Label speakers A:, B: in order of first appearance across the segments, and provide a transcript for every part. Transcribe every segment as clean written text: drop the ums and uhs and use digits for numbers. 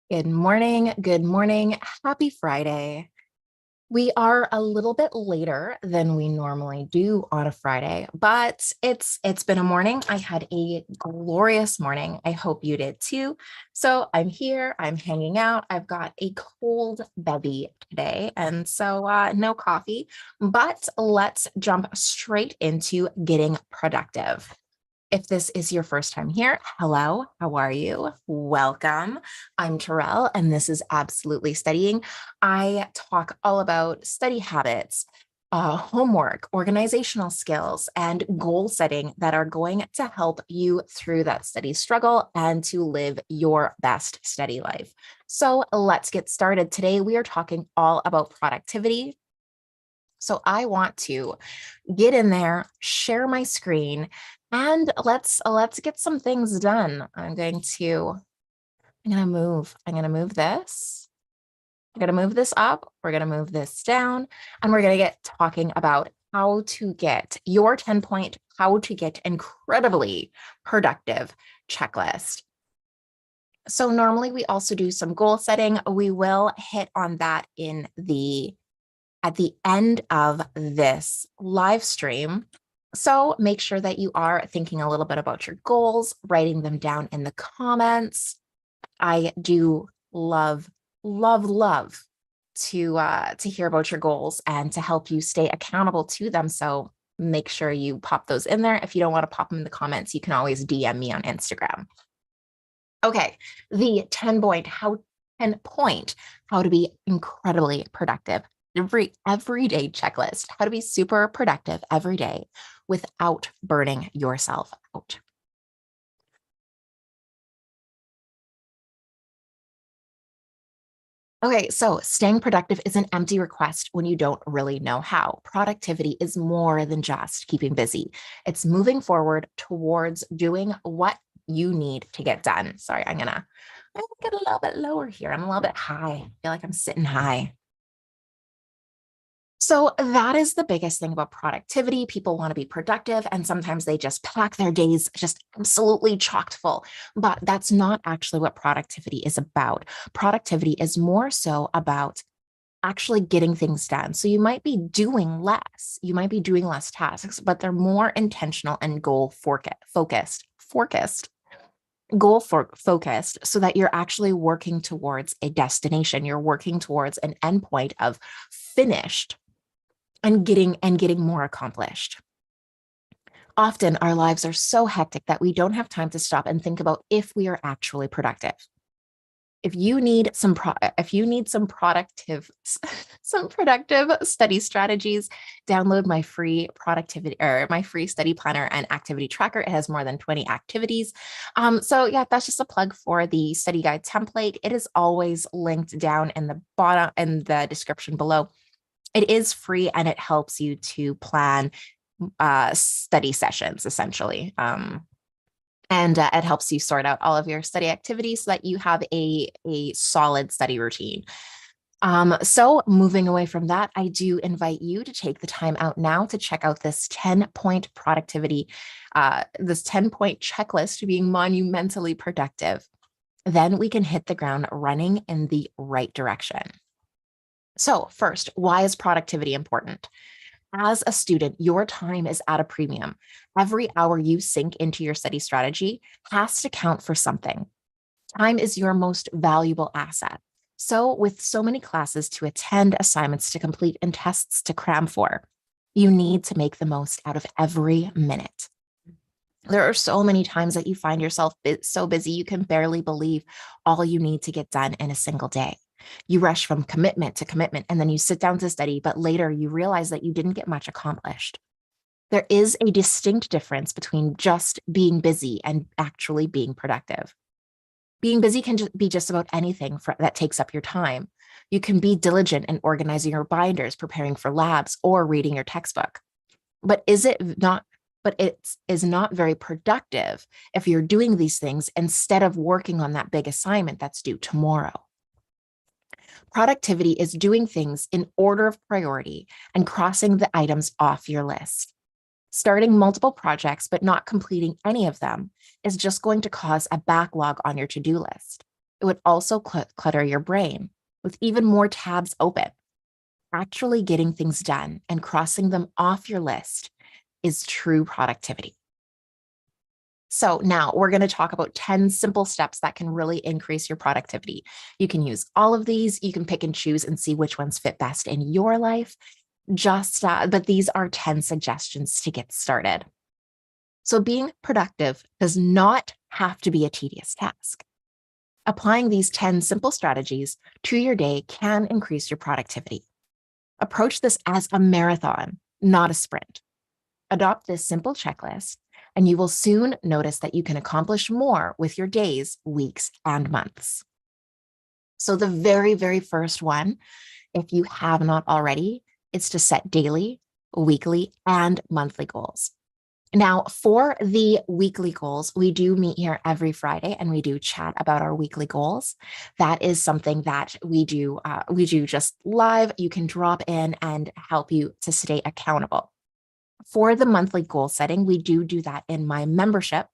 A: Good morning. Good morning. Happy Friday. We are a little bit later than we normally do on a Friday, but it's been a morning. I had a glorious morning. I hope you did too. So I'm here, I'm hanging out. I've got a cold bevy today, and so no coffee, but let's jump straight into getting productive. If this is your first time here, hello, how are you? Welcome. I'm Terrell, and this is Absolutely Studying. I talk all about study habits, homework, organizational skills, and goal setting that are going to help you through that study struggle and to live your best study life. So let's get started. Today, we are talking all about productivity. So I want to get in there, share my screen, and let's get some things done. I'm going to move this. I'm going to move this up. We're going to move this down, and we're going to get talking about how to get your 10-point, how to get incredibly productive checklist. So normally we also do some goal setting. We will hit on that at the end of this live stream. So make sure that you are thinking a little bit about your goals, writing them down in the comments. I do love to hear about your goals and to help you stay accountable to them. So make sure you pop those in there. If you don't want to pop them in the comments, you can always DM me on Instagram. Okay, the 10 point, how to be incredibly productive. Everyday checklist, how to be super productive every day without burning yourself out. Okay, so staying productive is an empty request when you don't really know how. Productivity is more than just keeping busy. It's moving forward towards doing what you need to get done. Sorry, I'm gonna get a little bit lower here. I'm a little bit high. I feel like I'm sitting high. So that is the biggest thing about productivity. People want to be productive, and sometimes they just pack their days just absolutely chocked full. But that's not actually what productivity is about. Productivity is more so about actually getting things done. So you might be doing less, you might be doing less tasks, but they're more intentional and focused so that you're actually working towards a destination. You're working towards an endpoint of finished and getting more accomplished. Often our lives are so hectic that we don't have time to stop and think about if we are actually productive. If you need some productive some productive study strategies, download my free productivity or my free study planner and activity tracker. It has more than 20 activities. So yeah, that's just a plug for the study guide template. It is always linked down in the bottom in the description below. It is free and it helps you to plan study sessions essentially. And it helps you sort out all of your study activities so that you have a solid study routine. So moving away from that, I do invite you to take the time out now to check out this 10-point productivity, this 10-point checklist to being monumentally productive. Then we can hit the ground running in the right direction. So first, why is productivity important? As a student, your time is at a premium. Every hour you sink into your study strategy has to count for something. Time is your most valuable asset. So, with so many classes to attend, assignments to complete, and tests to cram for, you need to make the most out of every minute. There are so many times that you find yourself so busy you can barely believe all you need to get done in a single day. You rush from commitment to commitment and then you sit down to study, but later you realize that you didn't get much accomplished. There is a distinct difference between just being busy and actually being productive. Being busy can be just about anything that takes up your time. You can be diligent in organizing your binders, preparing for labs, or reading your textbook. But is it not? But it is not very productive if you're doing these things instead of working on that big assignment that's due tomorrow. Productivity is doing things in order of priority and crossing the items off your list. Starting multiple projects but not completing any of them is just going to cause a backlog on your to-do list. It would also clutter your brain with even more tabs open. Actually getting things done and crossing them off your list is true productivity. So now we're going to talk about 10 simple steps that can really increase your productivity. You can use all of these. You can pick and choose and see which ones fit best in your life. But these are 10 suggestions to get started. So being productive does not have to be a tedious task. Applying these 10 simple strategies to your day can increase your productivity. Approach this as a marathon, not a sprint. Adopt this simple checklist, and you will soon notice that you can accomplish more with your days, weeks, and months. So the very, very first one, if you have not already, is to set daily, weekly, and monthly goals. Now, for the weekly goals, we do meet here every Friday and we do chat about our weekly goals. That is something that we do just live. You can drop in and help you to stay accountable. For the monthly goal setting, we do that in my membership,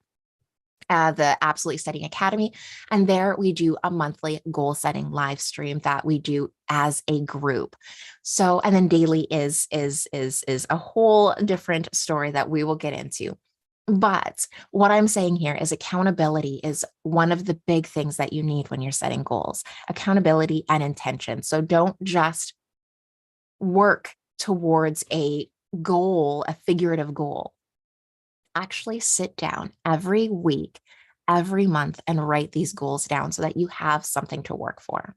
A: the Absolutely Studying Academy. And there we do a monthly goal setting live stream that we do as a group. So, and then daily is a whole different story that we will get into. But what I'm saying here is accountability is one of the big things that you need when you're setting goals, accountability and intention. So don't just work towards a goal, a figurative goal. Actually sit down every week, every month, and write these goals down so that you have something to work for.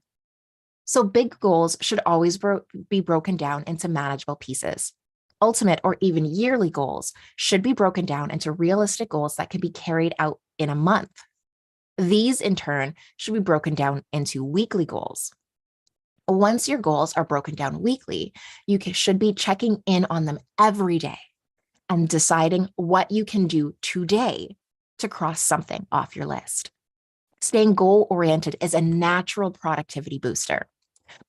A: So big goals should always be broken down into manageable pieces. Ultimate or even yearly goals should be broken down into realistic goals that can be carried out in a month. These, in turn, should be broken down into weekly goals. Once your goals are broken down weekly, you should be checking in on them every day and deciding what you can do today to cross something off your list. Staying goal-oriented is a natural productivity booster.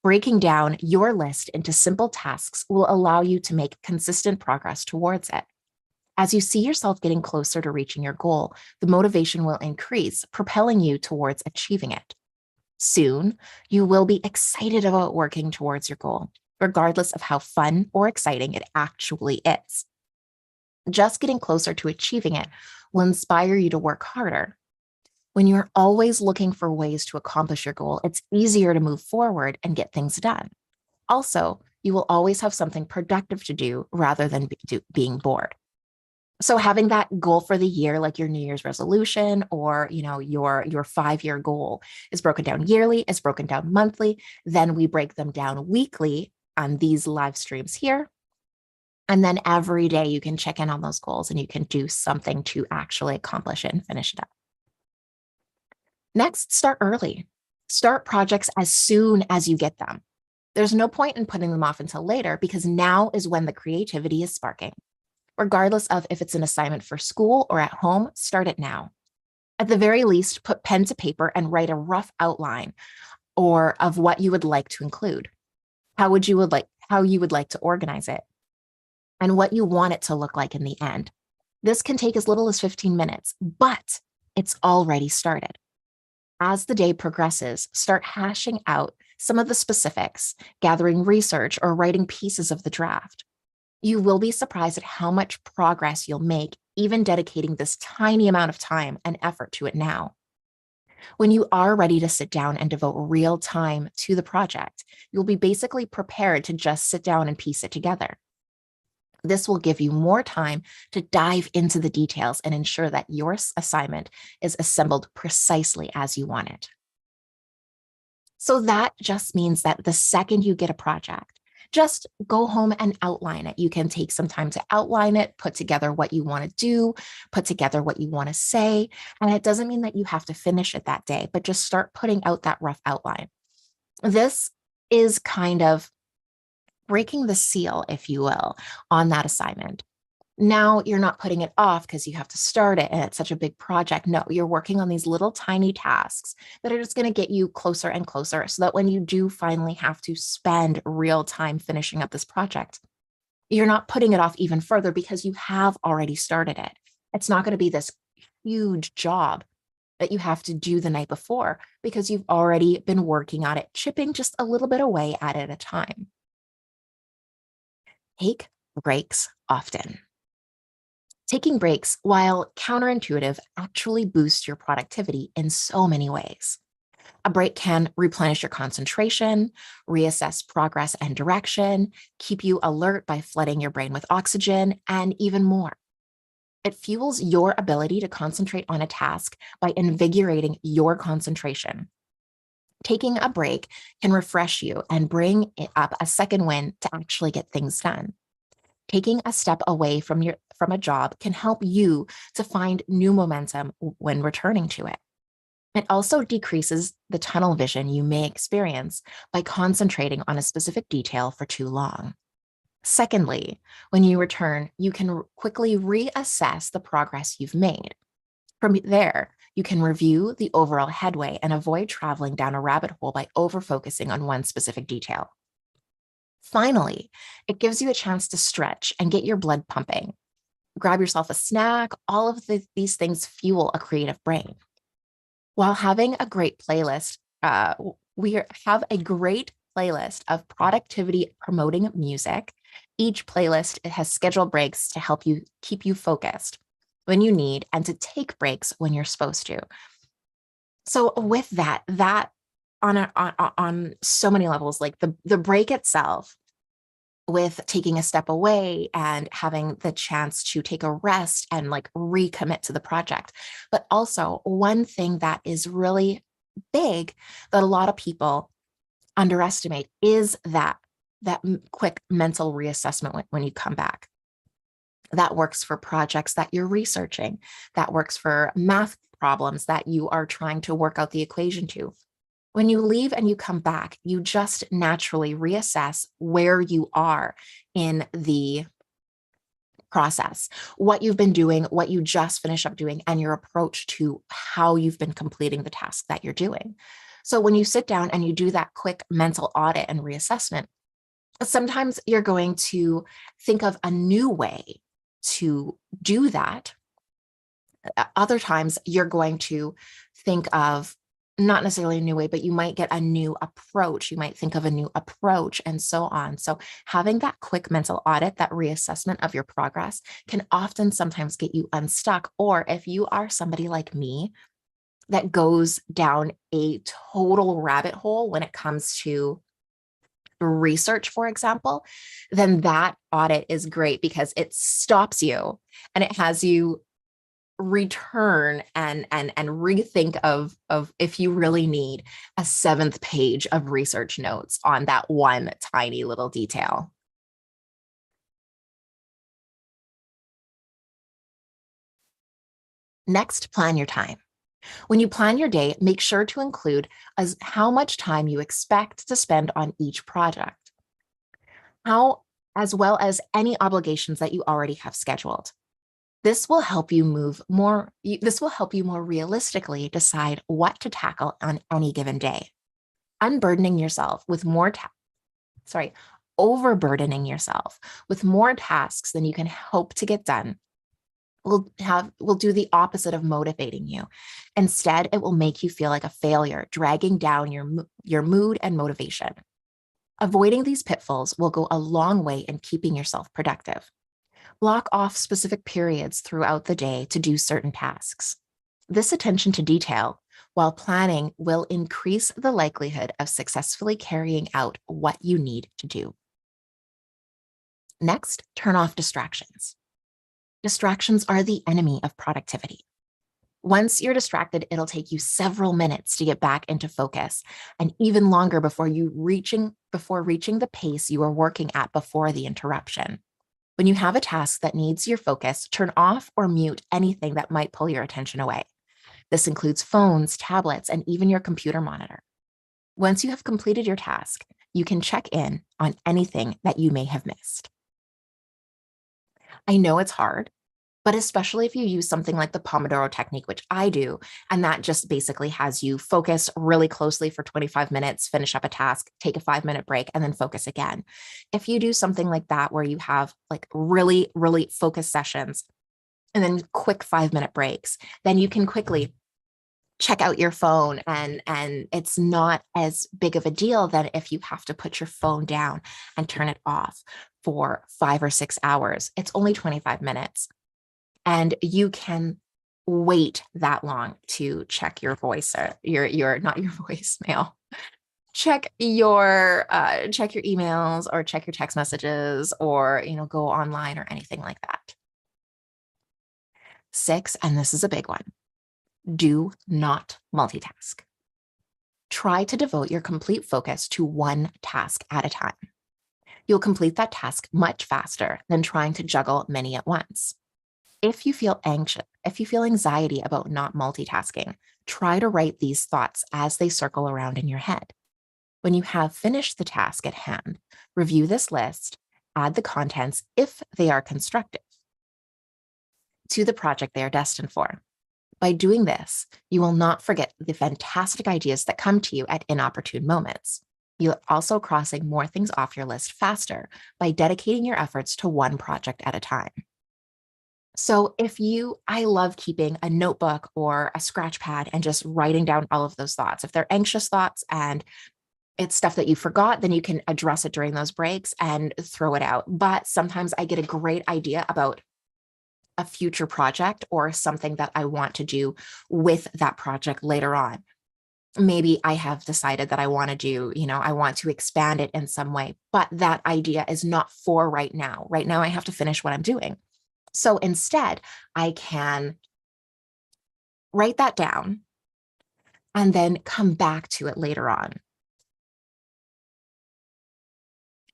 A: Breaking down your list into simple tasks will allow you to make consistent progress towards it. As you see yourself getting closer to reaching your goal, the motivation will increase, propelling you towards achieving it. Soon, you will be excited about working towards your goal, regardless of how fun or exciting it actually is. Just getting closer to achieving it will inspire you to work harder. When you're always looking for ways to accomplish your goal, it's easier to move forward and get things done. Also, you will always have something productive to do rather than being bored. So having that goal for the year, like your New Year's resolution or your 5-year goal, is broken down yearly, is broken down monthly. Then we break them down weekly on these live streams here. And then every day you can check in on those goals and you can do something to actually accomplish it and finish it up. Next, start early. Start projects as soon as you get them. There's no point in putting them off until later because now is when the creativity is sparking. Regardless of if it's an assignment for school or at home, start it now. At the very least, put pen to paper and write a rough outline of what you would like to include, how you would like to organize it, and what you want it to look like in the end. This can take as little as 15 minutes, but it's already started. As the day progresses, start hashing out some of the specifics, gathering research, or writing pieces of the draft. You will be surprised at how much progress you'll make, even dedicating this tiny amount of time and effort to it now. When you are ready to sit down and devote real time to the project, you'll be basically prepared to just sit down and piece it together. This will give you more time to dive into the details and ensure that your assignment is assembled precisely as you want it. So that just means that the second you get a project, just go home and outline it. You can take some time to outline it, put together what you want to do, put together what you want to say. And it doesn't mean that you have to finish it that day, but just start putting out that rough outline. This is kind of breaking the seal, if you will, on that assignment. Now you're not putting it off because you have to start it and it's such a big project. No, you're working on these little tiny tasks that are just going to get you closer and closer so that when you do finally have to spend real time finishing up this project, you're not putting it off even further because you have already started it. It's not going to be this huge job that you have to do the night before because you've already been working on it, chipping just a little bit away at it at a time. Take breaks often. Taking breaks, while counterintuitive, actually boosts your productivity in so many ways. A break can replenish your concentration, reassess progress and direction, keep you alert by flooding your brain with oxygen, and even more. It fuels your ability to concentrate on a task by invigorating your concentration. Taking a break can refresh you and bring up a second wind to actually get things done. Taking a step away from a job can help you to find new momentum when returning to it. It also decreases the tunnel vision you may experience by concentrating on a specific detail for too long. Secondly, when you return, you can quickly reassess the progress you've made. From there, you can review the overall headway and avoid traveling down a rabbit hole by over-focusing on one specific detail. Finally, it gives you a chance to stretch and get your blood pumping. Grab yourself a snack. All of these things fuel a creative brain. While having a great playlist, we have a great playlist of productivity promoting music. Each playlist has scheduled breaks to help you keep you focused when you need and to take breaks when you're supposed to. So with that on so many levels, like the break itself, with taking a step away and having the chance to take a rest and like recommit to the project. But also, one thing that is really big that a lot of people underestimate is that quick mental reassessment when you come back. That works for projects that you're researching. That works for math problems that you are trying to work out the equation to. When you leave and you come back, you just naturally reassess where you are in the process, what you've been doing, what you just finished up doing, and your approach to how you've been completing the task that you're doing. So when you sit down and you do that quick mental audit and reassessment, sometimes you're going to think of a new way to do that. Other times you're going to think of not necessarily a new way, but you might get a new approach. You might think of a new approach and so on. So having that quick mental audit, that reassessment of your progress can often sometimes get you unstuck. Or if you are somebody like me that goes down a total rabbit hole when it comes to research, for example, then that audit is great because it stops you and it has you return and rethink of if you really need a 7th page of research notes on that one tiny little detail. Next, plan your time. When you plan your day, make sure to include as how much time you expect to spend on each project, how as well as any obligations that you already have scheduled. This will help you more realistically decide what to tackle on any given day. Unburdening yourself with overburdening yourself with more tasks than you can hope to get done will do the opposite of motivating you. Instead, it will make you feel like a failure, dragging down your mood and motivation. Avoiding these pitfalls will go a long way in keeping yourself productive. Block off specific periods throughout the day to do certain tasks. This attention to detail while planning will increase the likelihood of successfully carrying out what you need to do. Next, turn off distractions. Distractions are the enemy of productivity. Once you're distracted, it'll take you several minutes to get back into focus and even longer before reaching the pace you were working at before the interruption. When you have a task that needs your focus, turn off or mute anything that might pull your attention away. This includes phones, tablets, and even your computer monitor. Once you have completed your task, you can check in on anything that you may have missed. I know it's hard, but especially if you use something like the Pomodoro technique, which I do, and that just basically has you focus really closely for 25 minutes, finish up a task, take a 5-minute break, and then focus again. If you do something like that, where you have like really, really focused sessions and then quick 5-minute breaks, then you can quickly check out your phone, and it's not as big of a deal than if you have to put your phone down and turn it off for 5 or 6 hours. It's only 25 minutes, and you can wait that long to check your voice, your not your voicemail, check your emails or check your text messages, or go online or anything like that. 6, and this is a big one, do not multitask. Try to devote your complete focus to one task at a time. You'll complete that task much faster than trying to juggle many at once. If you feel anxiety about not multitasking, try to write these thoughts as they circle around in your head. When you have finished the task at hand, review this list, add the contents, if they are constructive, to the project they are destined for. By doing this, you will not forget the fantastic ideas that come to you at inopportune moments. You're also crossing more things off your list faster by dedicating your efforts to one project at a time. So I love keeping a notebook or a scratch pad and just writing down all of those thoughts. If they're anxious thoughts and it's stuff that you forgot, then you can address it during those breaks and throw it out. But sometimes I get a great idea about a future project or something that I want to do with that project later on. Maybe I have decided that I want to do, I want to expand it in some way, but that idea is not for right now. Right now, I have to finish what I'm doing. So instead, I can write that down and then come back to it later on.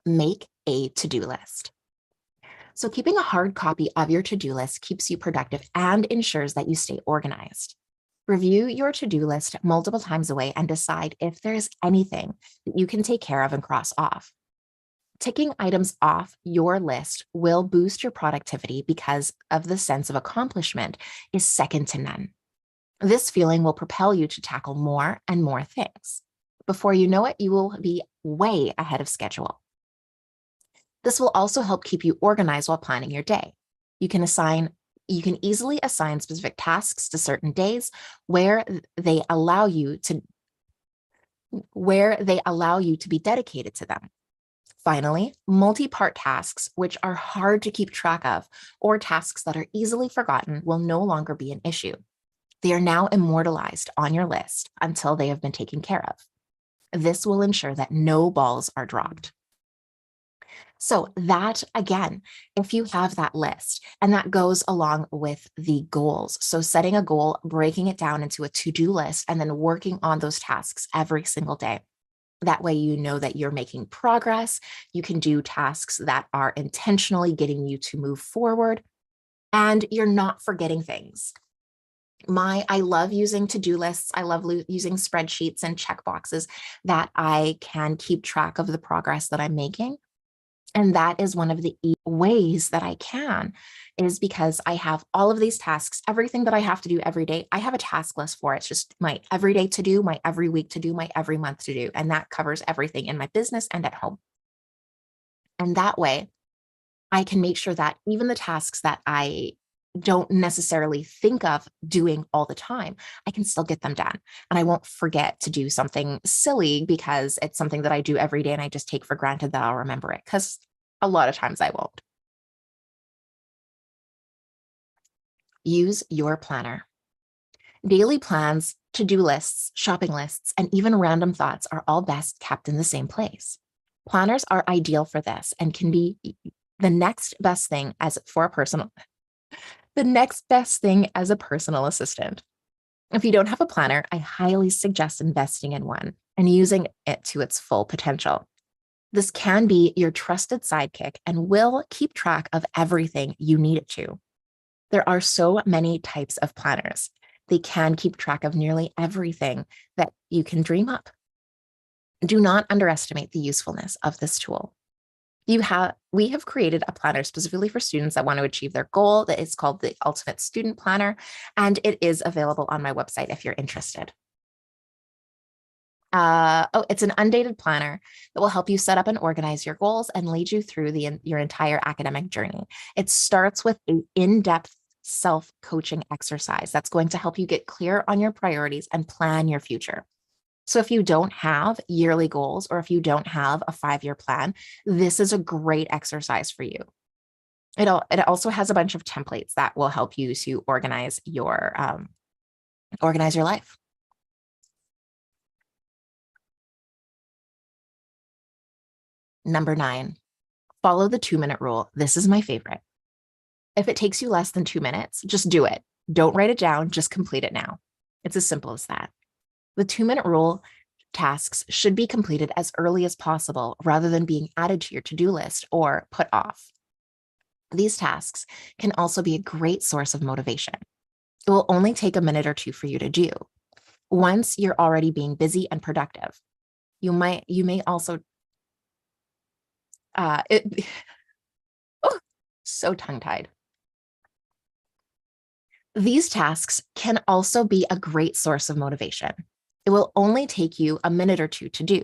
A: Make a to-do list. So keeping a hard copy of your to-do list keeps you productive and ensures that you stay organized. Review your to-do list multiple times a way and decide if there's anything that you can take care of and cross off. Ticking items off your list will boost your productivity because of the sense of accomplishment is second to none. This feeling will propel you to tackle more and more things. Before you know it, you will be way ahead of schedule. This will also help keep you organized while planning your day. You can easily assign specific tasks to certain days where they allow you to be dedicated to them. Finally, multi-part tasks, which are hard to keep track of, or tasks that are easily forgotten, will no longer be an issue. They are now immortalized on your list until they have been taken care of. This will ensure that no balls are dropped. So that, again, if you have that list, and that goes along with the goals. So setting a goal, breaking it down into a to-do list, and then working on those tasks every single day. That way, you know that you're making progress. You can do tasks that are intentionally getting you to move forward, and you're not forgetting things. I love using to-do lists. I love using spreadsheets and checkboxes that I can keep track of the progress that I'm making. And that is one of the ways that I can, is because I have all of these tasks, everything that I have to do every day. I have a task list for it. It's just my everyday to do, my every week to do, my every month to do. And that covers everything in my business and at home. And that way, I can make sure that even the tasks that I don't necessarily think of doing all the time, I can still get them done. And I won't forget to do something silly because it's something that I do every day and I just take for granted that I'll remember it, because a lot of times I won't. Use your planner. Daily plans, to-do lists, shopping lists, and even random thoughts are all best kept in the same place. Planners are ideal for this and can be the next best thing as a personal assistant. If you don't have a planner, I highly suggest investing in one and using it to its full potential. This can be your trusted sidekick and will keep track of everything you need it to. There are so many types of planners. They can keep track of nearly everything that you can dream up. Do not underestimate the usefulness of this tool. We have created a planner specifically for students that want to achieve their goal. That is called the Ultimate Student Planner, and it is available on my website if you're interested. It's an undated planner that will help you set up and organize your goals and lead you through your entire academic journey. It starts with an in-depth self-coaching exercise that's going to help you get clear on your priorities and plan your future. So if you don't have yearly goals or if you don't have a 5-year plan, this is a great exercise for you. It also has a bunch of templates that will help you to organize your life. Number 9, follow the 2-minute rule. This is my favorite. If it takes you less than 2 minutes, just do it. Don't write it down, just complete it now. It's as simple as that. The 2-minute rule tasks should be completed as early as possible rather than being added to your to-do list or put off. These tasks can also be a great source of motivation. It will only take a minute or two for you to do. Once you're already being busy and productive, you may also oh, so tongue-tied. These tasks can also be a great source of motivation. It will only take you a minute or two to do.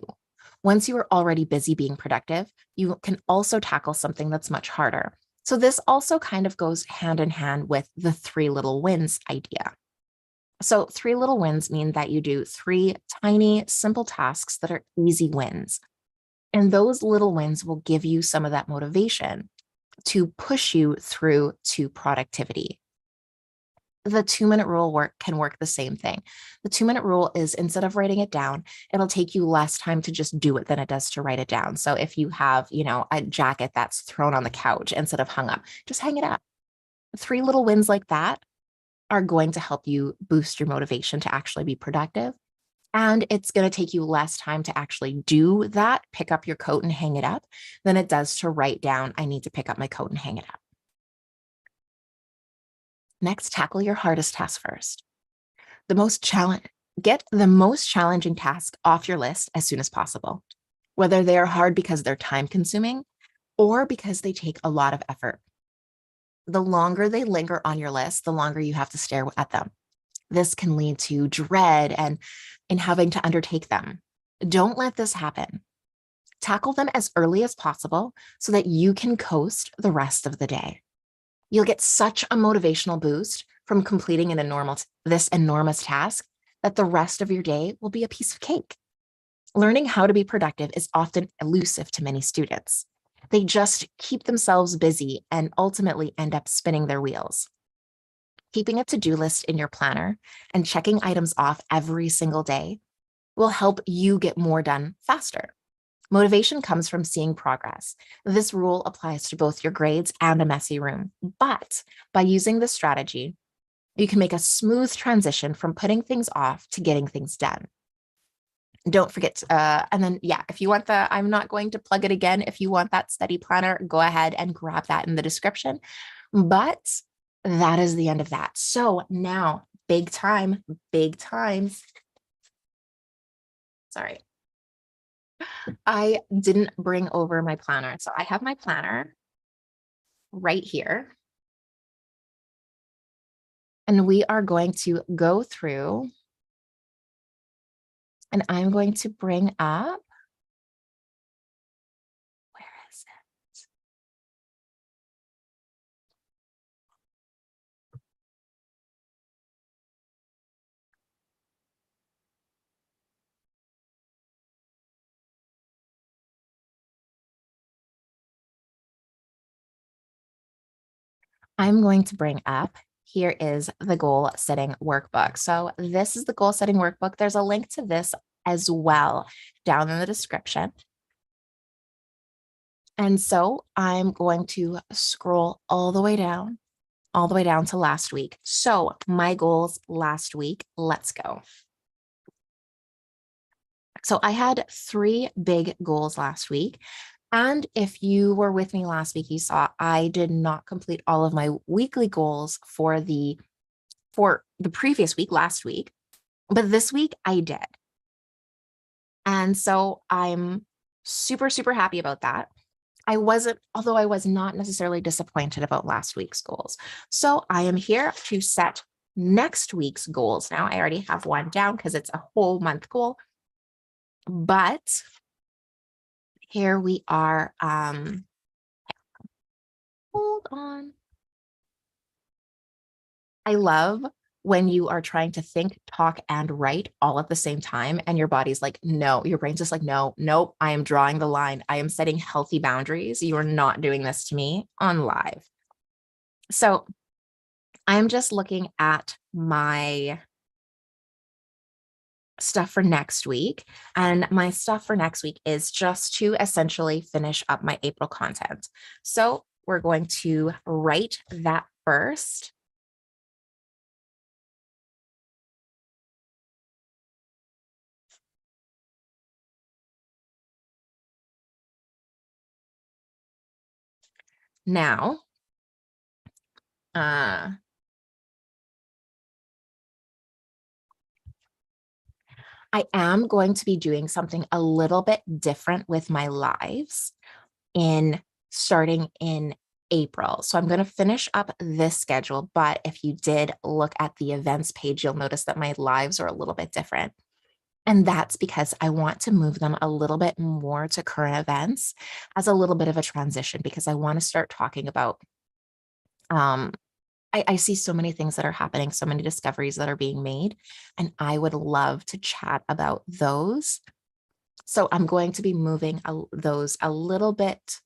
A: Once you are already busy being productive, you can also tackle something that's much harder. So this also kind of goes hand in hand with the 3 little wins idea. So 3 little wins mean that you do 3 tiny, simple tasks that are easy wins. And those little wins will give you some of that motivation to push you through to productivity. The 2-minute rule can work the same thing. The 2-minute rule is, instead of writing it down, it'll take you less time to just do it than it does to write it down. So if you have, a jacket that's thrown on the couch instead of hung up, just hang it up. 3 little wins like that are going to help you boost your motivation to actually be productive. And it's going to take you less time to actually do that, pick up your coat and hang it up, than it does to write down, I need to pick up my coat and hang it up. Next, tackle your hardest task first. Get the most challenging task off your list as soon as possible, whether they are hard because they're time consuming or because they take a lot of effort. The longer they linger on your list, the longer you have to stare at them. This can lead to dread and in having to undertake them. Don't let this happen. Tackle them as early as possible so that you can coast the rest of the day. You'll get such a motivational boost from completing this enormous task that the rest of your day will be a piece of cake. Learning how to be productive is often elusive to many students. They just keep themselves busy and ultimately end up spinning their wheels. Keeping a to-do list in your planner and checking items off every single day will help you get more done faster. Motivation comes from seeing progress. This rule applies to both your grades and a messy room. But by using this strategy, you can make a smooth transition from putting things off to getting things done. Don't forget, if you want I'm not going to plug it again. If you want that study planner, go ahead and grab that in the description. But that is the end of that. So now, big time. Sorry. I didn't bring over my planner. So I have my planner right here. And we are going to go through, and I'm going to bring up, where is it? I'm going to bring up, here is the goal setting workbook. So this is the goal setting workbook. There's a link to this as well down in the description. And so I'm going to scroll all the way down to last week. So my goals last week, let's go. So I had 3 big goals last week. And if you were with me last week, you saw I did not complete all of my weekly goals for the previous week, last week, but this week I did. And so I'm super, super happy about that. Although I was not necessarily disappointed about last week's goals. So I am here to set next week's goals. Now I already have one down because it's a whole month goal, but here we are. Hold on. I love when you are trying to think, talk, and write all at the same time, and your body's like, no, your brain's just like, no, nope, I am drawing the line. I am setting healthy boundaries. You are not doing this to me on live. So I'm just looking at my stuff for next week. And my stuff for next week is just to essentially finish up my April content. So we're going to write that first. Now, uh, I am going to be doing something a little bit different with my lives in starting in April. So I'm going to finish up this schedule, but if you did look at the events page, you'll notice that my lives are a little bit different. And that's because I want to move them a little bit more to current events as a little bit of a transition, because I want to start talking about um, I see so many things that are happening, so many discoveries that are being made, and I would love to chat about those. So I'm going to be moving those a little bit,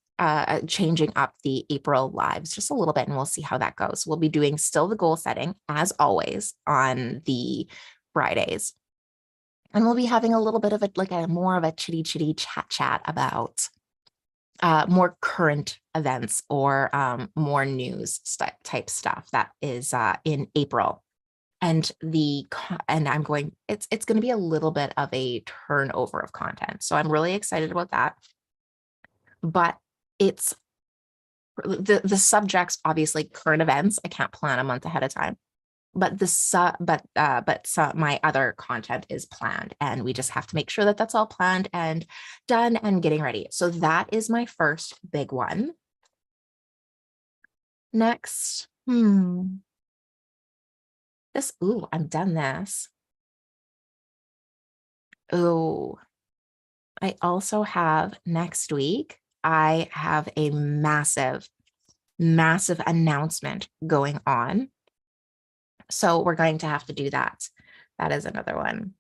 A: changing up the April lives just a little bit, and we'll see how that goes. We'll be doing still the goal setting as always on the Fridays. And we'll be having a little bit of a like a more of a chitty chat about more current events or more news type stuff that is in April. And I'm going, it's going to be a little bit of a turnover of content. So I'm really excited about that. But it's the subjects, obviously current events. I can't plan a month ahead of time. But my other content is planned, and we just have to make sure that that's all planned and done and getting ready. So that is my first big one. Next, I'm done this. Oh, I also have next week, I have a massive, massive announcement going on. So we're going to have to do that. That is another one.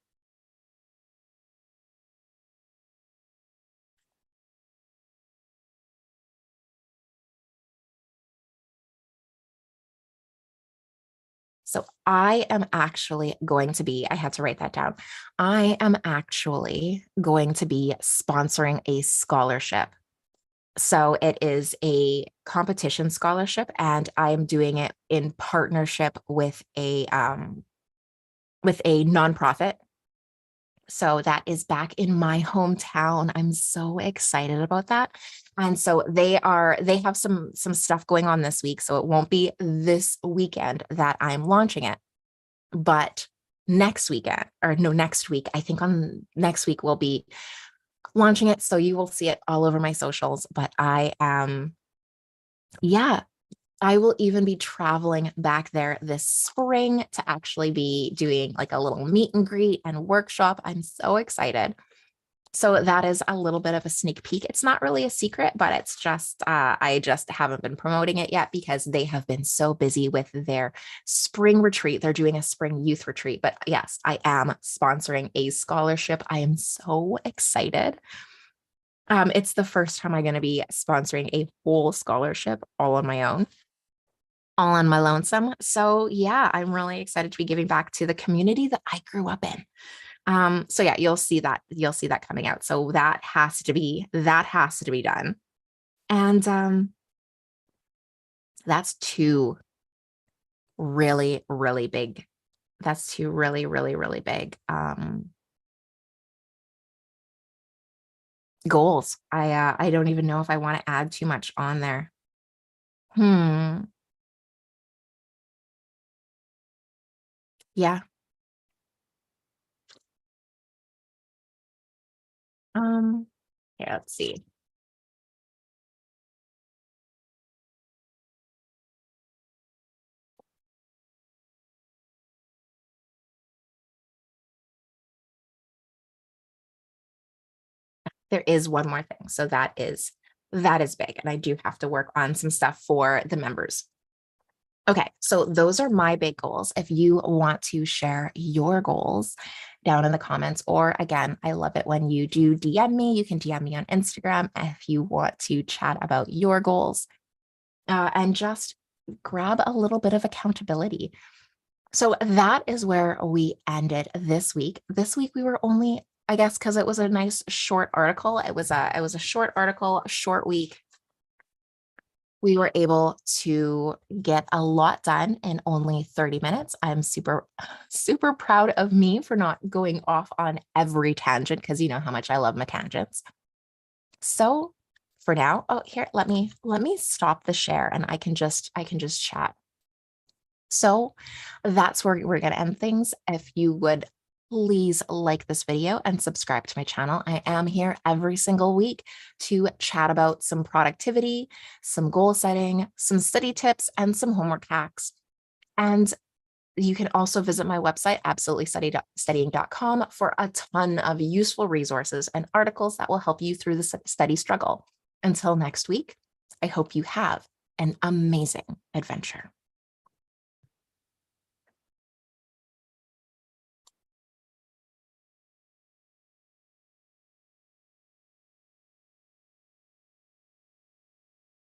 A: So I am actually going to be, I had to write that down. I am actually going to be sponsoring a scholarship. So it is a competition scholarship, and I am doing it in partnership with a nonprofit. So that is back in my hometown. I'm so excited about that. And so they have some stuff going on this week. So it won't be this weekend that I'm launching it, but next weekend, or no, next week, I think on next week we'll be launching it. So you will see it all over my socials. But yeah, I will even be traveling back there this spring to actually be doing like a little meet and greet and workshop. I'm so excited. So that is a little bit of a sneak peek. It's not really a secret, but it's just, I just haven't been promoting it yet because they have been so busy with their spring retreat. They're doing a spring youth retreat. But yes, I am sponsoring a scholarship. I am so excited. It's the first time I'm going to be sponsoring a whole scholarship all on my own, all on my lonesome. So yeah, I'm really excited to be giving back to the community that I grew up in. So yeah, you'll see that coming out. So that has to be done. And that's two really, really big. That's two really, really, really big goals. I don't even know if I want to add too much on there. Hmm. Yeah. Um, Here, let's see. There is one more thing. So that is big. And I do have to work on some stuff for the members. Okay, so those are my big goals. If you want to share your goals down in the comments, or again, I love it when you do DM me. You can DM me on Instagram if you want to chat about your goals, and just grab a little bit of accountability. So that is where we ended this week. This week we were only, I guess, because it was a nice short article. It was a short article, a short week. We were able to get a lot done in only 30 minutes. I'm super, super proud of me for not going off on every tangent because you know how much I love my tangents. So for now, oh, here, let me stop the share and I can just chat. So that's where we're going to end things. If you would please like this video and subscribe to my channel. I am here every single week to chat about some productivity, some goal setting, some study tips, and some homework hacks. And you can also visit my website, absolutelystudying.com, for a ton of useful resources and articles that will help you through the study struggle. Until next week, I hope you have an amazing adventure.